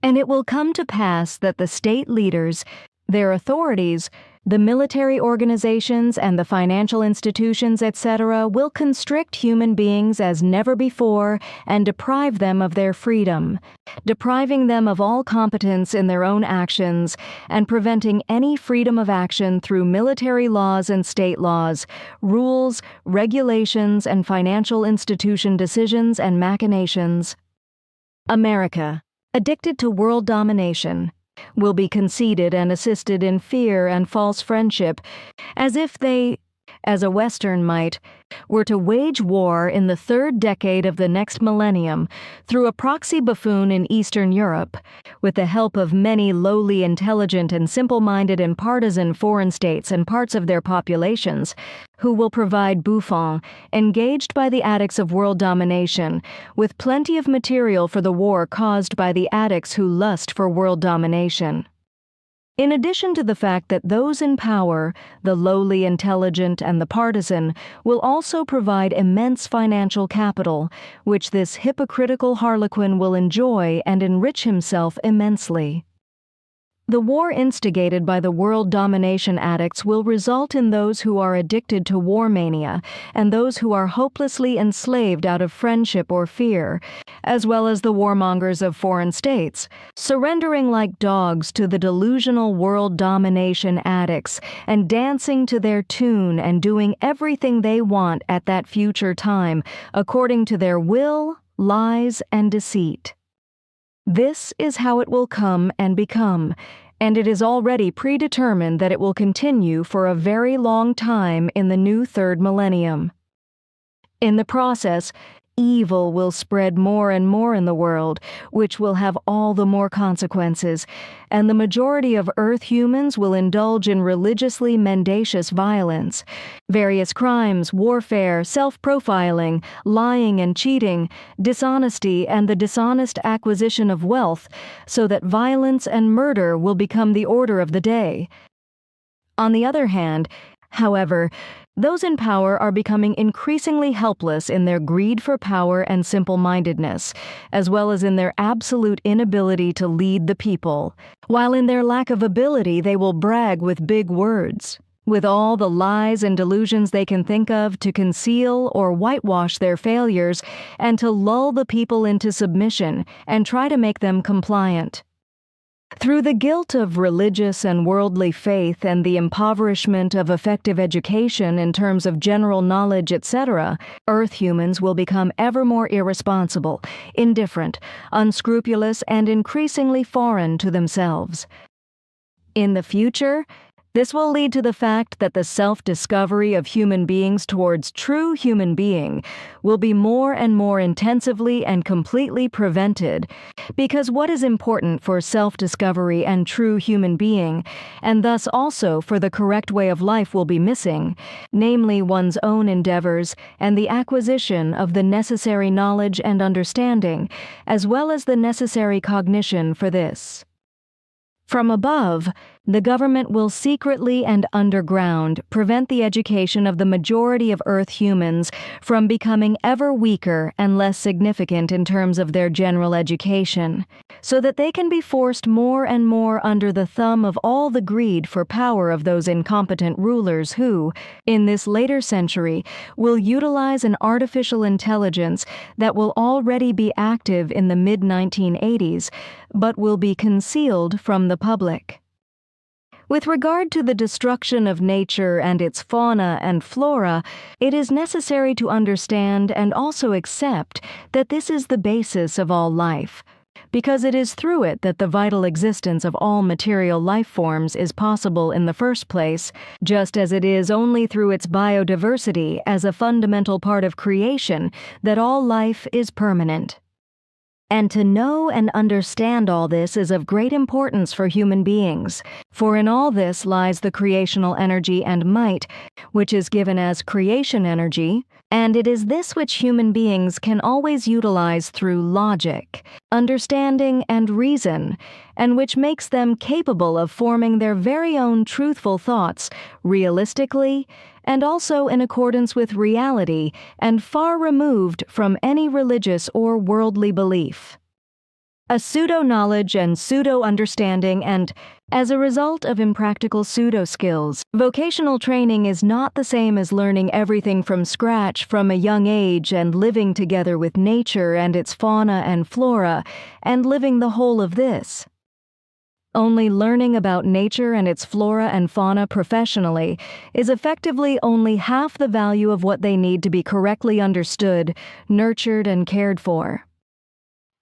And it will come to pass that the state leaders, their authorities, the military organizations and the financial institutions, etc., will constrict human beings as never before and deprive them of their freedom, depriving them of all competence in their own actions and preventing any freedom of action through military laws and state laws, rules, regulations, and financial institution decisions and machinations. America, addicted to world domination, will be conceited and assisted in fear and false friendship, as if they, as a Western might, were to wage war in the third decade of the next millennium through a proxy buffoon in Eastern Europe, with the help of many lowly intelligent and simple-minded and partisan foreign states and parts of their populations, who will provide bouffons, engaged by the addicts of world domination, with plenty of material for the war caused by the addicts who lust for world domination. In addition to the fact that those in power, the lowly intelligent and the partisan, will also provide immense financial capital, which this hypocritical harlequin will enjoy and enrich himself immensely. The war instigated by the world domination addicts will result in those who are addicted to war mania and those who are hopelessly enslaved out of friendship or fear, as well as the warmongers of foreign states, surrendering like dogs to the delusional world domination addicts and dancing to their tune and doing everything they want at that future time according to their will, lies, and deceit. This is how it will come and become, and it is already predetermined that it will continue for a very long time in the new third millennium. In the process, evil will spread more and more in the world, which will have all the more consequences, and the majority of Earth humans will indulge in religiously mendacious violence, various crimes, warfare, self-profiling, lying and cheating, dishonesty, and the dishonest acquisition of wealth, so that violence and murder will become the order of the day. On the other hand, however, those in power are becoming increasingly helpless in their greed for power and simple-mindedness, as well as in their absolute inability to lead the people, while in their lack of ability they will brag with big words, with all the lies and delusions they can think of to conceal or whitewash their failures and to lull the people into submission and try to make them compliant. Through the guilt of religious and worldly faith and the impoverishment of effective education in terms of general knowledge, etc., Earth humans will become ever more irresponsible, indifferent, unscrupulous, and increasingly foreign to themselves. In the future, this will lead to the fact that the self-discovery of human beings towards true human being will be more and more intensively and completely prevented, because what is important for self-discovery and true human being, and thus also for the correct way of life, will be missing, namely one's own endeavors and the acquisition of the necessary knowledge and understanding, as well as the necessary cognition for this. From above, the government will secretly and underground prevent the education of the majority of Earth humans from becoming ever weaker and less significant in terms of their general education, so that they can be forced more and more under the thumb of all the greed for power of those incompetent rulers who, in this later century, will utilize an artificial intelligence that will already be active in the mid-1980s, but will be concealed from the public. With regard to the destruction of nature and its fauna and flora, it is necessary to understand and also accept that this is the basis of all life, because it is through it that the vital existence of all material life forms is possible in the first place, just as it is only through its biodiversity as a fundamental part of creation that all life is permanent. And to know and understand all this is of great importance for human beings, for in all this lies the creational energy and might, which is given as creation energy, and it is this which human beings can always utilize through logic, understanding, and reason, and which makes them capable of forming their very own truthful thoughts realistically and also in accordance with reality and far removed from any religious or worldly belief. A pseudo-knowledge and pseudo-understanding and, as a result of impractical pseudo-skills, vocational training is not the same as learning everything from scratch from a young age and living together with nature and its fauna and flora, and living the whole of this. Only learning about nature and its flora and fauna professionally is effectively only half the value of what they need to be correctly understood, nurtured, and cared for.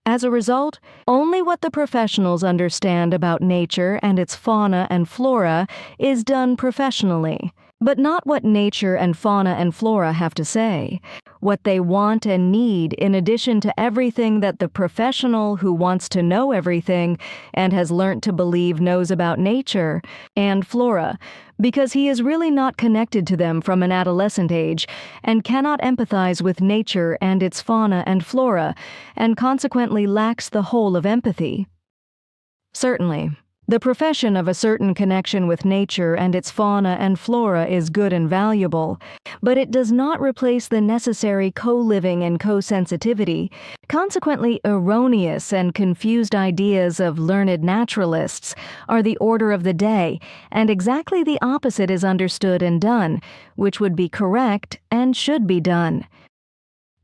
As a result, only what the professionals understand about nature and its fauna and flora is done professionally, but not what nature and fauna and flora have to say, what they want and need in addition to everything that the professional who wants to know everything and has learnt to believe knows about nature and flora, because he is really not connected to them from an adolescent age and cannot empathize with nature and its fauna and flora, and consequently lacks the whole of empathy. Certainly, the profession of a certain connection with nature and its fauna and flora is good and valuable, but it does not replace the necessary co-living and co-sensitivity. Consequently, erroneous and confused ideas of learned naturalists are the order of the day, and exactly the opposite is understood and done, which would be correct and should be done.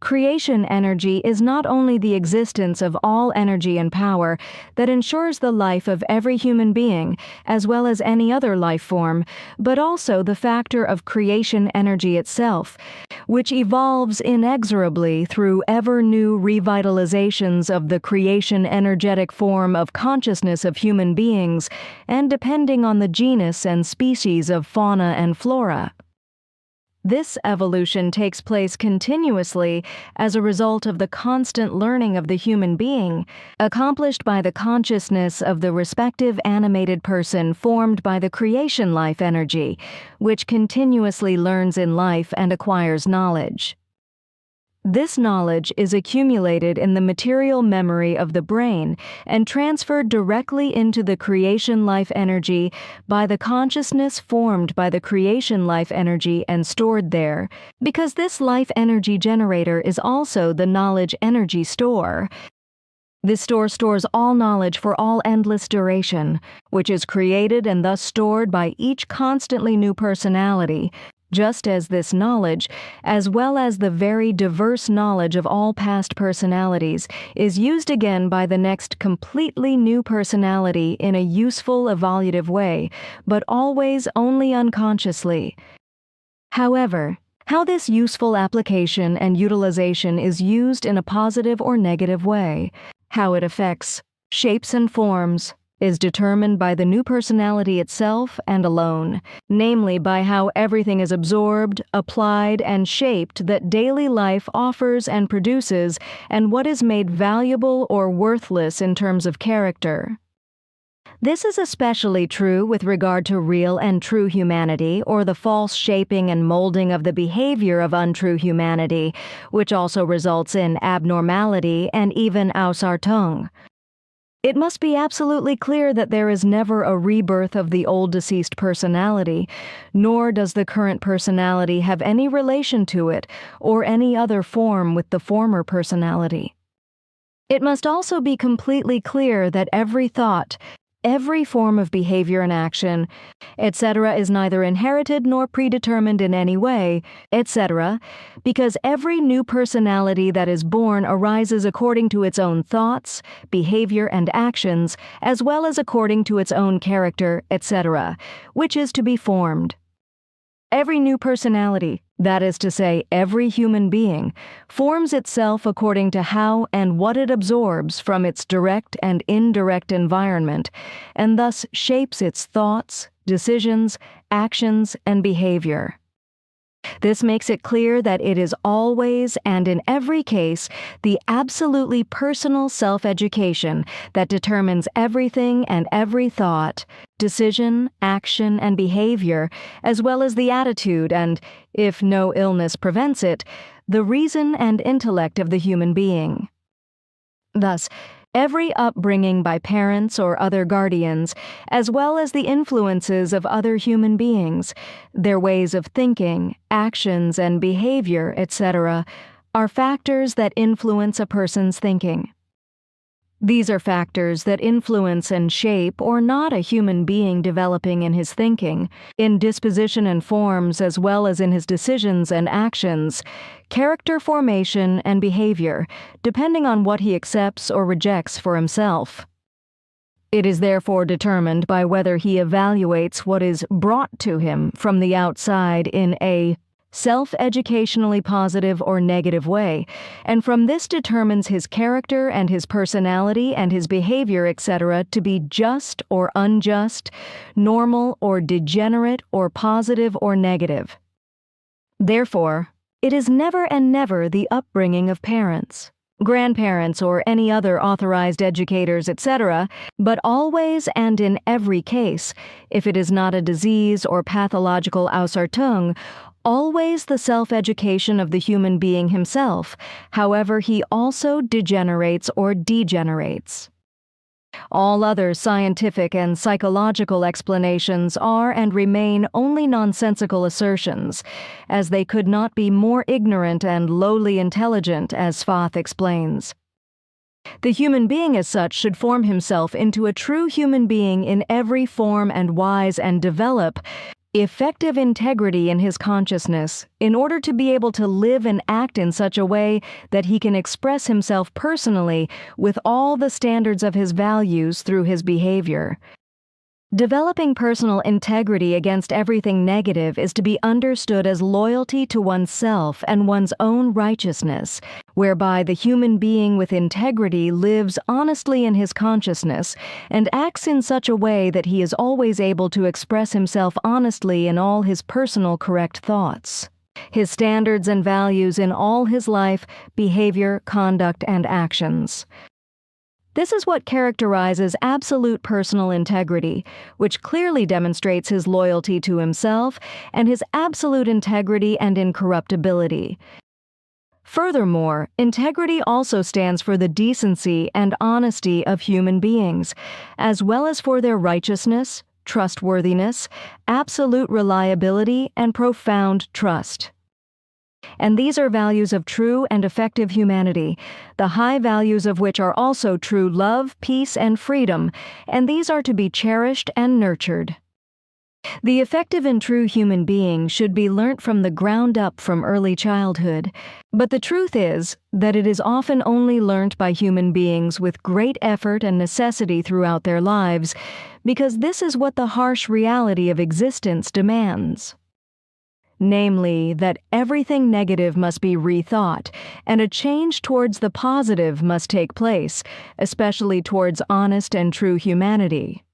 Creation energy is not only the existence of all energy and power that ensures the life of every human being, as well as any other life form, but also the factor of creation energy itself, which evolves inexorably through ever-new revitalizations of the creation energetic form of consciousness of human beings, and depending on the genus and species of fauna and flora. This evolution takes place continuously as a result of the constant learning of the human being, accomplished by the consciousness of the respective animated person formed by the creation life energy, which continuously learns in life and acquires knowledge. This knowledge is accumulated in the material memory of the brain and transferred directly into the creation life energy by the consciousness formed by the creation life energy and stored there, because this life energy generator is also the knowledge energy store. This store stores all knowledge for all endless duration, which is created and thus stored by each constantly new personality, just as this knowledge, as well as the very diverse knowledge of all past personalities, is used again by the next completely new personality in a useful, evolutive way, but always only unconsciously. However, how this useful application and utilization is used in a positive or negative way, how it affects, shapes and forms, is determined by the new personality itself and alone, namely by how everything is absorbed, applied, and shaped that daily life offers and produces, and what is made valuable or worthless in terms of character. This is especially true with regard to real and true humanity, or the false shaping and molding of the behavior of untrue humanity, which also results in abnormality and even Ausartung. It must be absolutely clear that there is never a rebirth of the old deceased personality, nor does the current personality have any relation to it or any other form with the former personality. It must also be completely clear that every thought, every form of behavior and action, etc., is neither inherited nor predetermined in any way, etc., because every new personality that is born arises according to its own thoughts, behavior, and actions, as well as according to its own character, etc., which is to be formed. Every new personality, that is to say, every human being, forms itself according to how and what it absorbs from its direct and indirect environment, and thus shapes its thoughts, decisions, actions, and behavior. This makes it clear that it is always and in every case the absolutely personal self-education that determines everything and every thought, decision, action, and behavior, as well as the attitude and, if no illness prevents it, the reason and intellect of the human being. Thus, every upbringing by parents or other guardians, as well as the influences of other human beings, their ways of thinking, actions, and behavior, etc., are factors that influence a person's thinking. These are factors that influence and shape or not a human being developing in his thinking, in disposition and forms as well as in his decisions and actions, character formation and behavior, depending on what he accepts or rejects for himself. It is therefore determined by whether he evaluates what is brought to him from the outside in a self-educationally positive or negative way, and from this determines his character and his personality and his behavior, etc., to be just or unjust, normal or degenerate or positive or negative. Therefore, it is never and never the upbringing of parents, grandparents, or any other authorized educators, etc., but always and in every case, if it is not a disease or pathological Ausartung, always the self-education of the human being himself, however he also degenerates or degenerates. All other scientific and psychological explanations are and remain only nonsensical assertions, as they could not be more ignorant and lowly intelligent, as Sfath explains. The human being as such should form himself into a true human being in every form and wise and develop effective integrity in his consciousness in order to be able to live and act in such a way that he can express himself personally with all the standards of his values through his behavior. Developing personal integrity against everything negative is to be understood as loyalty to oneself and one's own righteousness, whereby the human being with integrity lives honestly in his consciousness and acts in such a way that he is always able to express himself honestly in all his personal correct thoughts, his standards and values in all his life, behavior, conduct, and actions. This is what characterizes absolute personal integrity, which clearly demonstrates his loyalty to himself and his absolute integrity and incorruptibility. Furthermore, integrity also stands for the decency and honesty of human beings, as well as for their righteousness, trustworthiness, absolute reliability, and profound trust. And these are values of true and effective humanity, the high values of which are also true love, peace, and freedom, and these are to be cherished and nurtured. The effective and true human being should be learnt from the ground up from early childhood, but the truth is that it is often only learnt by human beings with great effort and necessity throughout their lives, because this is what the harsh reality of existence demands. Namely, that everything negative must be rethought, and a change towards the positive must take place, especially towards honest and true humanity.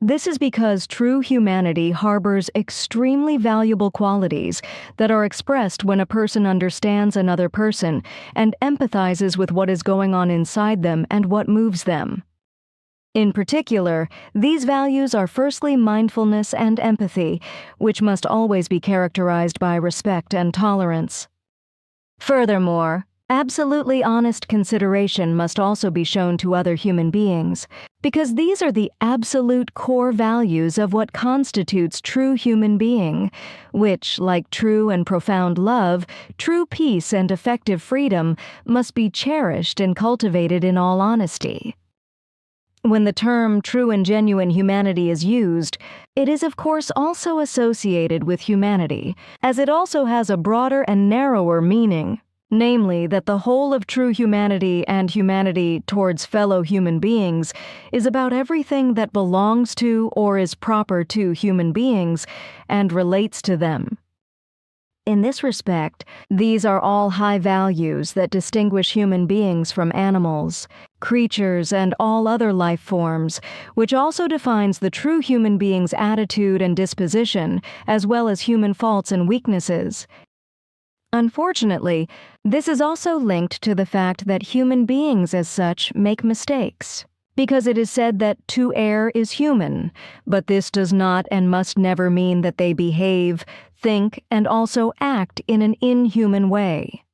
This is because true humanity harbors extremely valuable qualities that are expressed when a person understands another person and empathizes with what is going on inside them and what moves them. In particular, these values are firstly mindfulness and empathy, which must always be characterized by respect and tolerance. Furthermore, absolutely honest consideration must also be shown to other human beings, because these are the absolute core values of what constitutes true human being, which, like true and profound love, true peace and effective freedom, must be cherished and cultivated in all honesty. When the term true and genuine humanity is used, it is of course also associated with humanity, as it also has a broader and narrower meaning, namely that the whole of true humanity and humanity towards fellow human beings is about everything that belongs to or is proper to human beings and relates to them. In this respect, these are all high values that distinguish human beings from animals, creatures, and all other life forms, which also defines the true human being's attitude and disposition, as well as human faults and weaknesses. Unfortunately, this is also linked to the fact that human beings as such make mistakes, because it is said that to err is human, but this does not and must never mean that they behave, think, and also act in an inhuman way.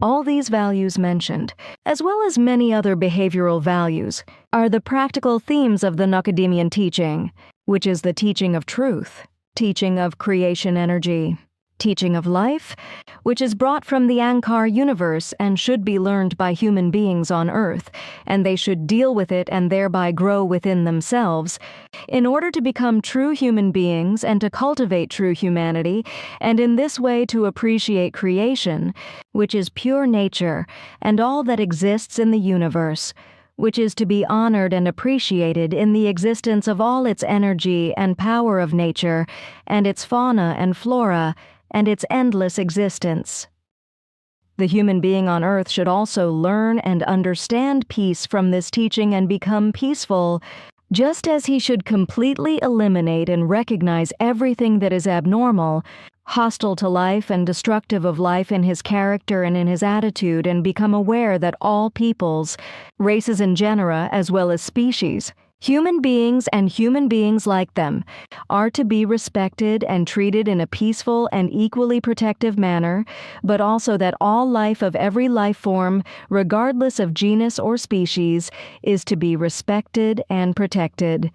All these values mentioned, as well as many other behavioral values, are the practical themes of the Nakadimian teaching, which is the teaching of truth, teaching of creation energy, teaching of life, which is brought from the Ankar universe and should be learned by human beings on Earth, and they should deal with it and thereby grow within themselves, in order to become true human beings and to cultivate true humanity, and in this way to appreciate creation, which is pure nature, and all that exists in the universe, which is to be honored and appreciated in the existence of all its energy and power of nature, and its fauna and flora, and its endless existence. The human being on Earth should also learn and understand peace from this teaching and become peaceful, just as he should completely eliminate and recognize everything that is abnormal, hostile to life and destructive of life in his character and in his attitude, and become aware that all peoples, races and genera as well as species, human beings and human beings like them, are to be respected and treated in a peaceful and equally protective manner, but also that all life of every life form, regardless of genus or species, is to be respected and protected.